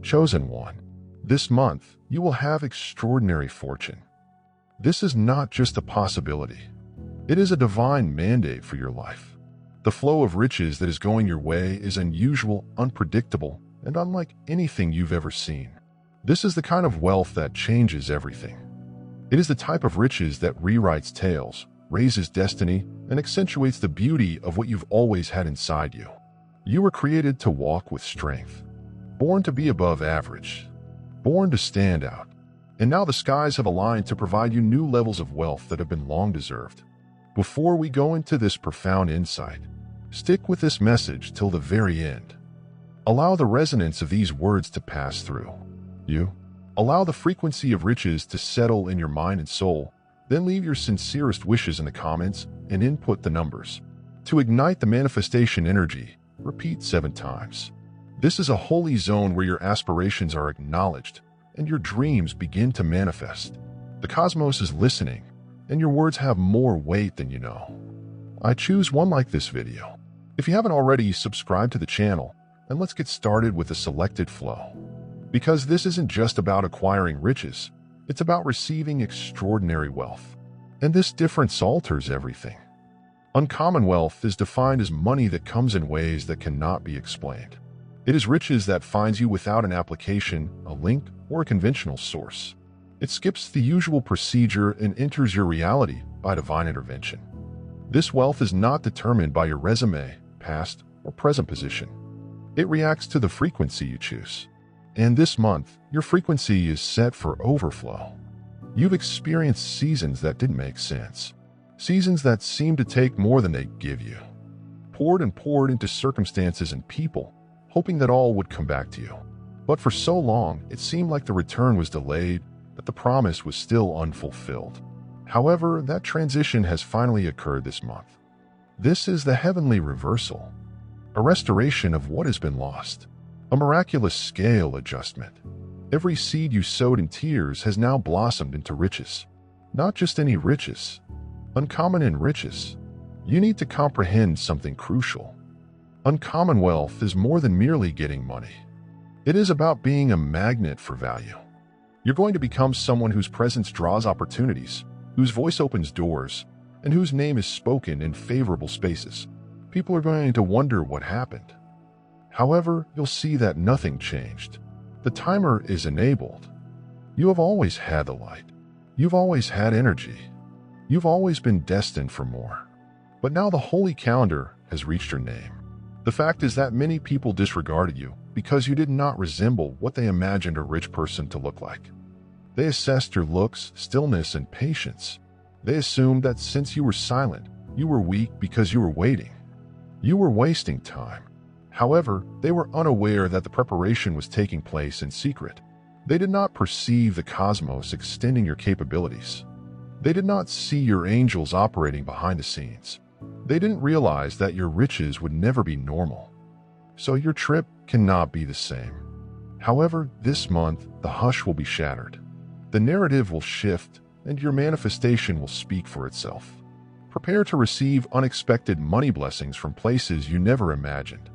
Chosen one. This month, you will have extraordinary fortune. This is not just a possibility. It is a divine mandate for your life. The flow of riches that is going your way is unusual, unpredictable, and unlike anything you've ever seen. This is the kind of wealth that changes everything. It is the type of riches that rewrites tales, raises destiny, and accentuates the beauty of what you've always had inside you. You were created to walk with strength, born to be above average, born to stand out. And now the skies have aligned to provide you new levels of wealth that have been long deserved. Before we go into this profound insight, stick with this message till the very end. Allow the resonance of these words to pass through you. Allow the frequency of riches to settle in your mind and soul. Then leave your sincerest wishes in the comments and input the numbers. To ignite the manifestation energy, repeat 7 times. This is a holy zone where your aspirations are acknowledged and your dreams begin to manifest. The cosmos is listening, and your words have more weight than you know. I choose one like this video. If you haven't already, subscribe to the channel, and let's get started with a selected flow. Because this isn't just about acquiring riches, it's about receiving extraordinary wealth. And this difference alters everything. Uncommon wealth is defined as money that comes in ways that cannot be explained. It is riches that finds you without an application, a link, or a conventional source. It skips the usual procedure and enters your reality by divine intervention. This wealth is not determined by your resume, past, or present position. It reacts to the frequency you choose. And this month, your frequency is set for overflow. You've experienced seasons that didn't make sense. Seasons that seemed to take more than they give you. Poured into circumstances and people, hoping that all would come back to you. But for so long, it seemed like the return was delayed, that the promise was still unfulfilled. However, that transition has finally occurred this month. This is the heavenly reversal, a restoration of what has been lost, a miraculous scale adjustment. Every seed you sowed in tears has now blossomed into riches. Not just any riches, uncommon in riches. You need to comprehend something crucial. Uncommon wealth is more than merely getting money. It is about being a magnet for value. You're going to become someone whose presence draws opportunities, whose voice opens doors, and whose name is spoken in favorable spaces. People are going to wonder what happened. However, you'll see that nothing changed. The timer is enabled. You have always had the light. You've always had energy. You've always been destined for more. But now the holy calendar has reached your name. The fact is that many people disregarded you because you did not resemble what they imagined a rich person to look like. They assessed your looks, stillness, and patience. They assumed that since you were silent, you were weak because you were waiting. You were wasting time. However, they were unaware that the preparation was taking place in secret. They did not perceive the cosmos extending your capabilities. They did not see your angels operating behind the scenes. They didn't realize that your riches would never be normal. So your trip cannot be the same. However, this month, the hush will be shattered. The narrative will shift, and your manifestation will speak for itself. Prepare to receive unexpected money blessings from places you never imagined.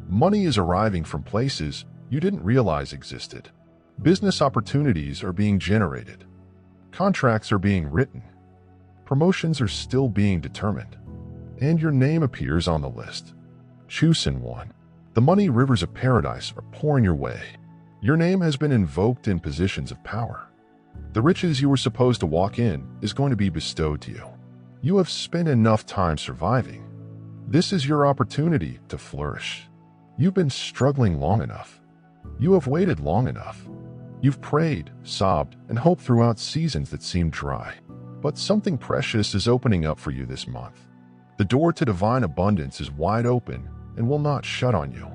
Money is arriving from places you didn't realize existed. Business opportunities are being generated. Contracts are being written. Promotions are still being determined. And your name appears on the list. Chosen one. The money rivers of paradise are pouring your way. Your name has been invoked in positions of power. The riches you were supposed to walk in is going to be bestowed to you. You have spent enough time surviving. This is your opportunity to flourish. You've been struggling long enough. You have waited long enough. You've prayed, sobbed, and hoped throughout seasons that seemed dry. But something precious is opening up for you this month. The door to divine abundance is wide open and will not shut on you.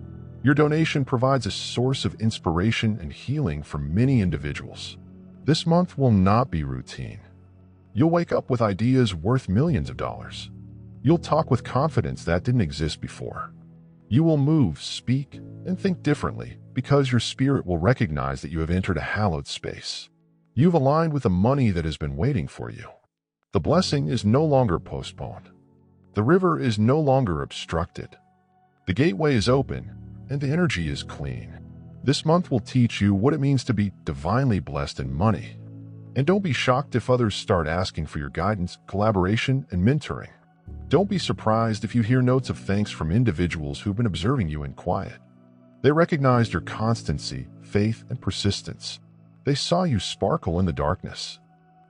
Your donation provides a source of inspiration and healing for many individuals. This month will not be routine. You'll wake up with ideas worth millions of dollars. You'll talk with confidence that didn't exist before. You will move, speak, and think differently because your spirit will recognize that you have entered a hallowed space. You've aligned with the money that has been waiting for you. The blessing is no longer postponed. The river is no longer obstructed. The gateway is open, and the energy is clean. This month will teach you what it means to be divinely blessed in money. And don't be shocked if others start asking for your guidance, collaboration, and mentoring. Don't be surprised if you hear notes of thanks from individuals who've been observing you in quiet. They recognized your constancy, faith, and persistence. They saw you sparkle in the darkness.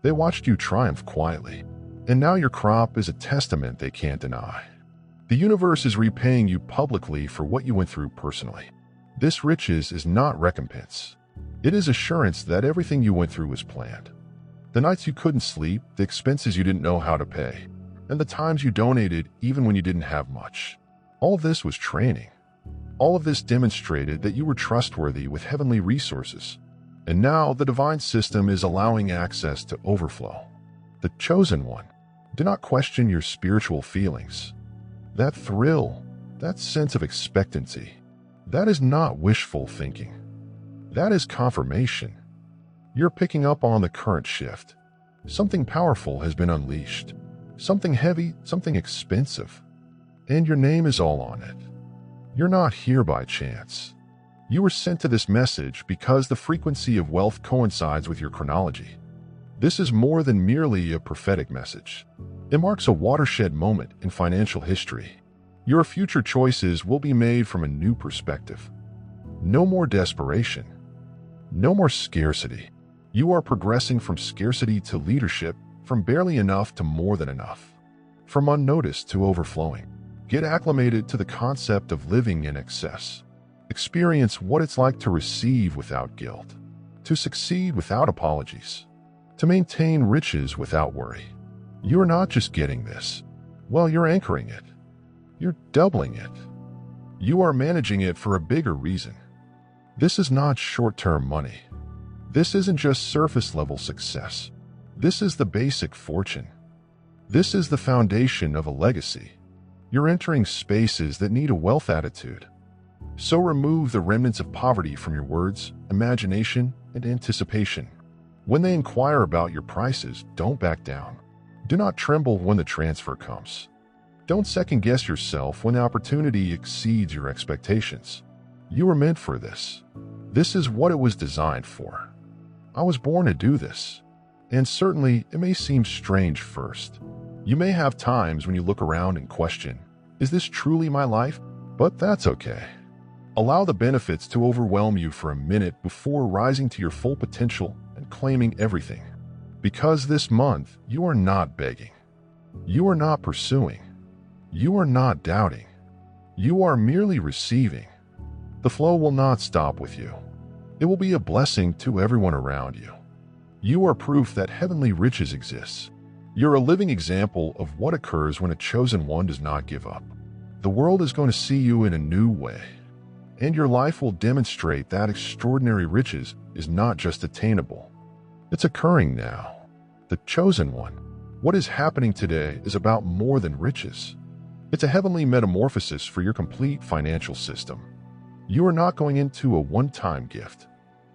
They watched you triumph quietly. And now your crop is a testament they can't deny. The universe is repaying you publicly for what you went through personally. This riches is not recompense. It is assurance that everything you went through was planned. The nights you couldn't sleep, the expenses you didn't know how to pay, and the times you donated even when you didn't have much. All of this was training. All of this demonstrated that you were trustworthy with heavenly resources. And now the divine system is allowing access to overflow. The chosen one. Do not question your spiritual feelings. That thrill, that sense of expectancy, that is not wishful thinking. That is confirmation. You're picking up on the current shift. Something powerful has been unleashed. Something heavy, something expensive. And your name is all on it. You're not here by chance. You were sent to this message because the frequency of wealth coincides with your chronology. This is more than merely a prophetic message. It marks a watershed moment in financial history. Your future choices will be made from a new perspective. No more desperation. No more scarcity. You are progressing from scarcity to leadership, from barely enough to more than enough, from unnoticed to overflowing. Get acclimated to the concept of living in excess. Experience what it's like to receive without guilt, to succeed without apologies, to maintain riches without worry. You are not just getting this. Well, you're anchoring it. You're doubling it. You are managing it for a bigger reason. This is not short-term money. This isn't just surface-level success. This is the basic fortune. This is the foundation of a legacy. You're entering spaces that need a wealth attitude. So remove the remnants of poverty from your words, imagination, and anticipation. When they inquire about your prices, don't back down. Do not tremble when the transfer comes. Don't second-guess yourself when the opportunity exceeds your expectations. You were meant for this. This is what it was designed for. I was born to do this. And certainly, it may seem strange first. You may have times when you look around and question, is this truly my life? But that's okay. Allow the benefits to overwhelm you for a minute before rising to your full potential and claiming everything. Because this month, you are not begging. You are not pursuing. You are not doubting. You are merely receiving. The flow will not stop with you. It will be a blessing to everyone around you. You are proof that heavenly riches exists. You're a living example of what occurs when a chosen one does not give up. The world is going to see you in a new way. And your life will demonstrate that extraordinary riches is not just attainable. It's occurring now. The chosen one. What is happening today is about more than riches. It's a heavenly metamorphosis for your complete financial system. You are not going into a one-time gift.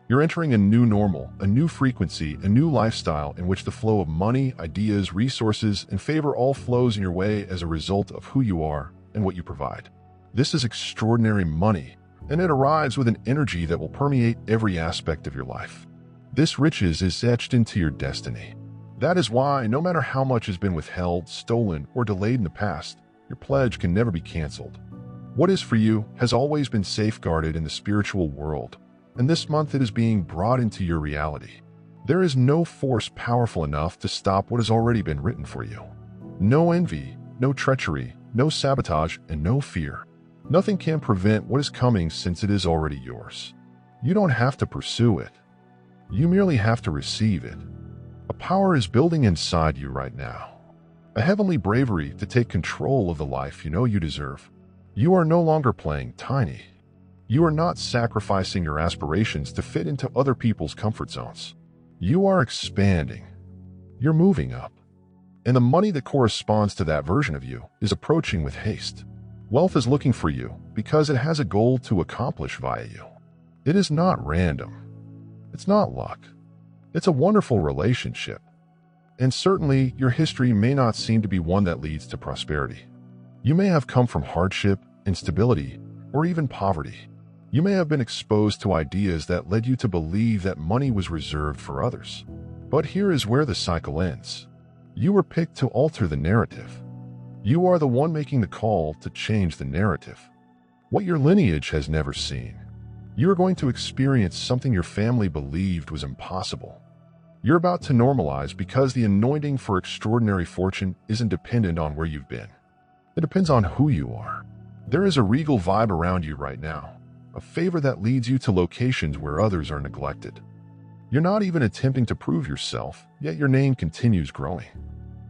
You're entering a new normal, a new frequency, a new lifestyle in which the flow of money, ideas, resources, and favor all flows in your way as a result of who you are and what you provide. This is extraordinary money, and it arrives with an energy that will permeate every aspect of your life. This riches is etched into your destiny. That is why, no matter how much has been withheld, stolen, or delayed in the past, your pledge can never be canceled. What is for you has always been safeguarded in the spiritual world, and this month it is being brought into your reality. There is no force powerful enough to stop what has already been written for you. No envy, no treachery, no sabotage, and no fear. Nothing can prevent what is coming since it is already yours. You don't have to pursue it. You merely have to receive it. A power is building inside you right now. A heavenly bravery to take control of the life you know you deserve. You are no longer playing tiny. You are not sacrificing your aspirations to fit into other people's comfort zones. You are expanding. You're moving up. And the money that corresponds to that version of you is approaching with haste. Wealth is looking for you because it has a goal to accomplish via you. It is not random. It's not luck. It's a wonderful relationship. And certainly, your history may not seem to be one that leads to prosperity. You may have come from hardship, instability, or even poverty. You may have been exposed to ideas that led you to believe that money was reserved for others. But here is where the cycle ends. You were picked to alter the narrative. You are the one making the call to change the narrative. What your lineage has never seen. You are going to experience something your family believed was impossible. You're about to normalize because the anointing for extraordinary fortune isn't dependent on where you've been. It depends on who you are. There is a regal vibe around you right now, a favor that leads you to locations where others are neglected. You're not even attempting to prove yourself, yet your name continues growing.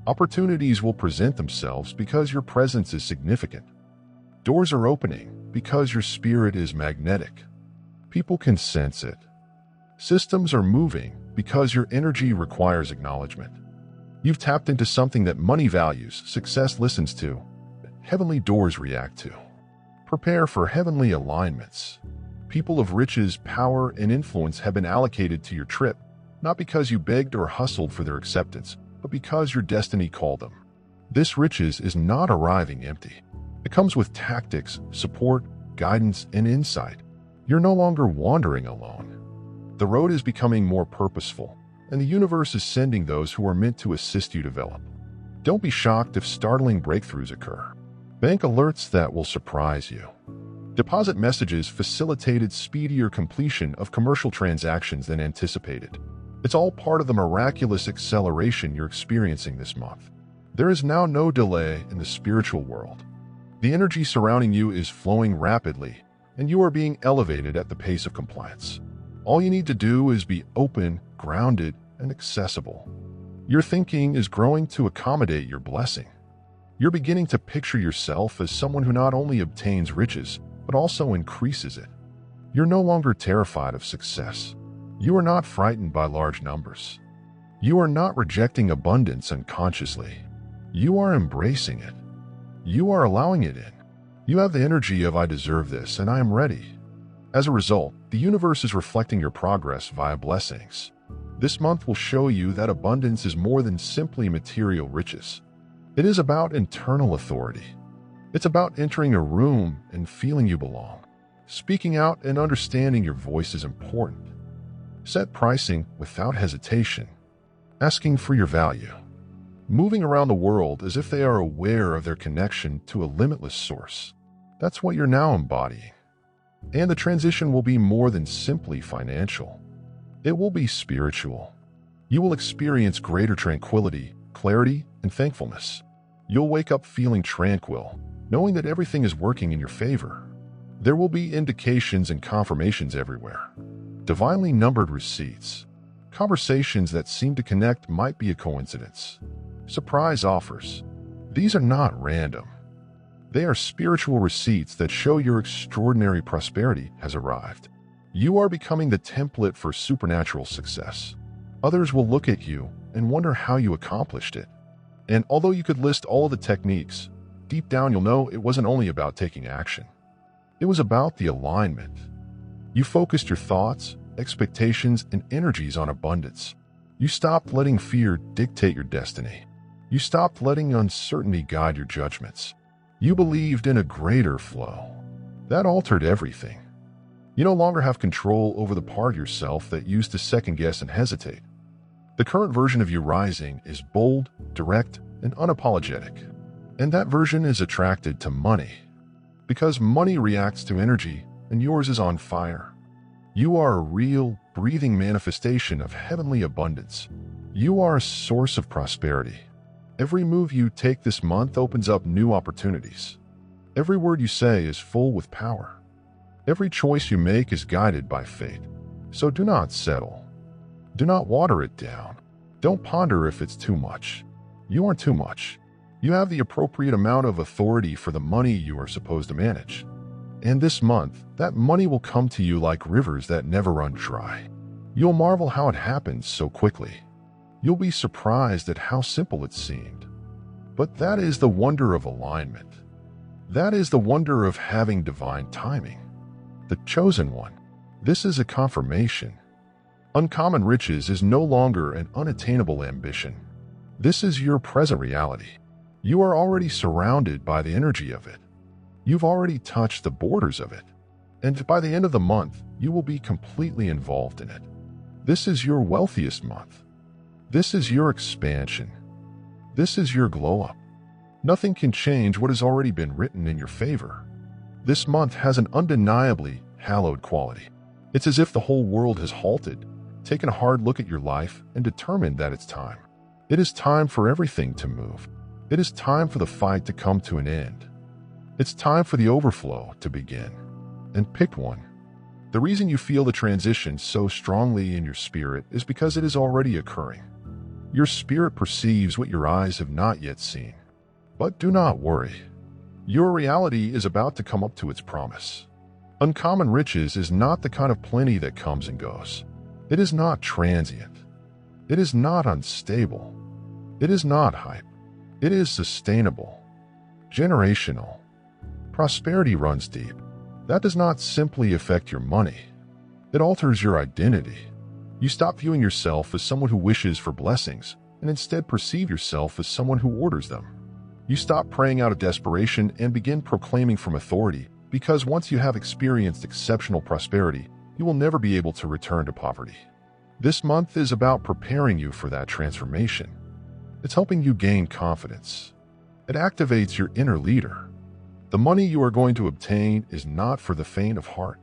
Opportunities will present themselves because your presence is significant. Doors are opening because your spirit is magnetic. People can sense it. Systems are moving because your energy requires acknowledgement. You've tapped into something that money values, success listens to, heavenly doors react to. Prepare for heavenly alignments. People of riches, power, and influence have been allocated to your trip, not because you begged or hustled for their acceptance, but because your destiny called them. This riches is not arriving empty. It comes with tactics, support, guidance, and insight. You're no longer wandering alone. The road is becoming more purposeful, and the universe is sending those who are meant to assist you develop. Don't be shocked if startling breakthroughs occur. Bank alerts that will surprise you. Deposit messages facilitated speedier completion of commercial transactions than anticipated. It's all part of the miraculous acceleration you're experiencing this month. There is now no delay in the spiritual world. The energy surrounding you is flowing rapidly, and you are being elevated at the pace of compliance. All you need to do is be open, grounded, and accessible. Your thinking is growing to accommodate your blessing. You're beginning to picture yourself as someone who not only obtains riches, but also increases it. You're no longer terrified of success. You are not frightened by large numbers. You are not rejecting abundance unconsciously. You are embracing it. You are allowing it in. You have the energy of "I deserve this and I am ready." As a result, the universe is reflecting your progress via blessings. This month will show you that abundance is more than simply material riches. It is about internal authority. It's about entering a room and feeling you belong. Speaking out and understanding your voice is important. Set pricing without hesitation. Asking for your value. Moving around the world as if they are aware of their connection to a limitless source. That's what you're now embodying. And the transition will be more than simply financial. It will be spiritual. You will experience greater tranquility, clarity, and thankfulness. You'll wake up feeling tranquil, knowing that everything is working in your favor. There will be indications and confirmations everywhere. Divinely numbered receipts. Conversations that seem to connect might be a coincidence. Surprise offers. These are not random. They are spiritual receipts that show your extraordinary prosperity has arrived. You are becoming the template for supernatural success. Others will look at you and wonder how you accomplished it. And although you could list all of the techniques, deep down you'll know it wasn't only about taking action. It was about the alignment. You focused your thoughts, expectations, and energies on abundance. You stopped letting fear dictate your destiny. You stopped letting uncertainty guide your judgments. You believed in a greater flow. That altered everything. You no longer have control over the part of yourself that used to second-guess and hesitate. The current version of you rising is bold, direct, and unapologetic. And that version is attracted to money. Because money reacts to energy, and yours is on fire. You are a real, breathing manifestation of heavenly abundance. You are a source of prosperity. Every move you take this month opens up new opportunities. Every word you say is full with power. Every choice you make is guided by fate. So do not settle. Do not water it down. Don't ponder if it's too much. You aren't too much. You have the appropriate amount of authority for the money you are supposed to manage. And this month, that money will come to you like rivers that never run dry. You'll marvel how it happens so quickly. You'll be surprised at how simple it seemed. But that is the wonder of alignment. That is the wonder of having divine timing. The chosen one. This is a confirmation. Uncommon riches is no longer an unattainable ambition. This is your present reality. You are already surrounded by the energy of it. You've already touched the borders of it. and by the end of the month, you will be completely involved in it. This is your wealthiest month. This is your expansion. This is your glow-up. Nothing can change what has already been written in your favor. This month has an undeniably hallowed quality. It's as if the whole world has halted, taken a hard look at your life, and determined that it's time. It is time for everything to move. It is time for the fight to come to an end. It's time for the overflow to begin. And pick one. The reason you feel the transition so strongly in your spirit is because it is already occurring. Your spirit perceives what your eyes have not yet seen. But do not worry. Your reality is about to come up to its promise. Uncommon riches is not the kind of plenty that comes and goes. It is not transient. It is not unstable. It is not hype. It is sustainable, generational. Prosperity runs deep. That does not simply affect your money. It alters your identity. You stop viewing yourself as someone who wishes for blessings and instead perceive yourself as someone who orders them. You stop praying out of desperation and begin proclaiming from authority, because once you have experienced exceptional prosperity, you will never be able to return to poverty. This month is about preparing you for that transformation. It's helping you gain confidence. It activates your inner leader. The money you are going to obtain is not for the faint of heart.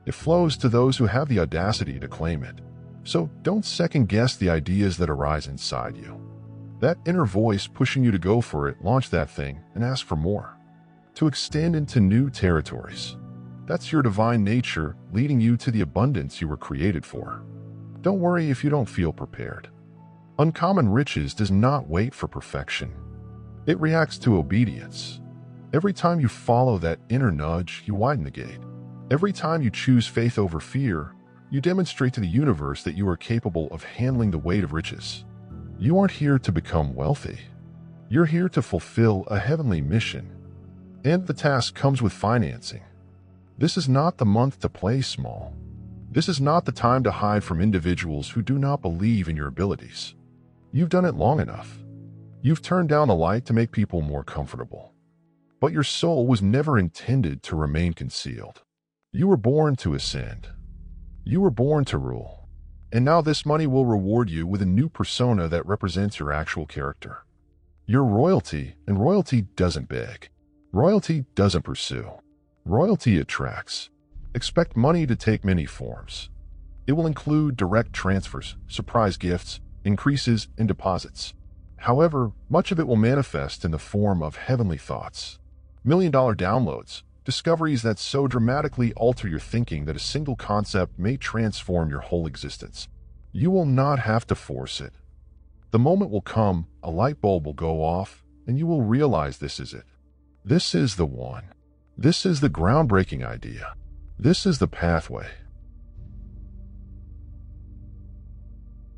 It flows to those who have the audacity to claim it. So don't second-guess the ideas that arise inside you. That inner voice pushing you to go for it, launch that thing, and ask for more. To extend into new territories. That's your divine nature leading you to the abundance you were created for. Don't worry if you don't feel prepared. Uncommon riches does not wait for perfection. It reacts to obedience. Every time you follow that inner nudge, you widen the gate. Every time you choose faith over fear, you demonstrate to the universe that you are capable of handling the weight of riches. You aren't here to become wealthy. You're here to fulfill a heavenly mission. And the task comes with financing. This is not the month to play small. This is not the time to hide from individuals who do not believe in your abilities. You've done it long enough. You've turned down the light to make people more comfortable. But your soul was never intended to remain concealed. You were born to ascend. You were born to rule. And now this money will reward you with a new persona that represents your actual character. You're royalty, and royalty doesn't beg. Royalty doesn't pursue. Royalty attracts. Expect money to take many forms. It will include direct transfers, surprise gifts, increases, and deposits. However, much of it will manifest in the form of heavenly thoughts. Million-dollar downloads, discoveries that so dramatically alter your thinking that a single concept may transform your whole existence. You will not have to force it. The moment will come, a light bulb will go off, and you will realize this is it. This is the one. This is the groundbreaking idea. This is the pathway.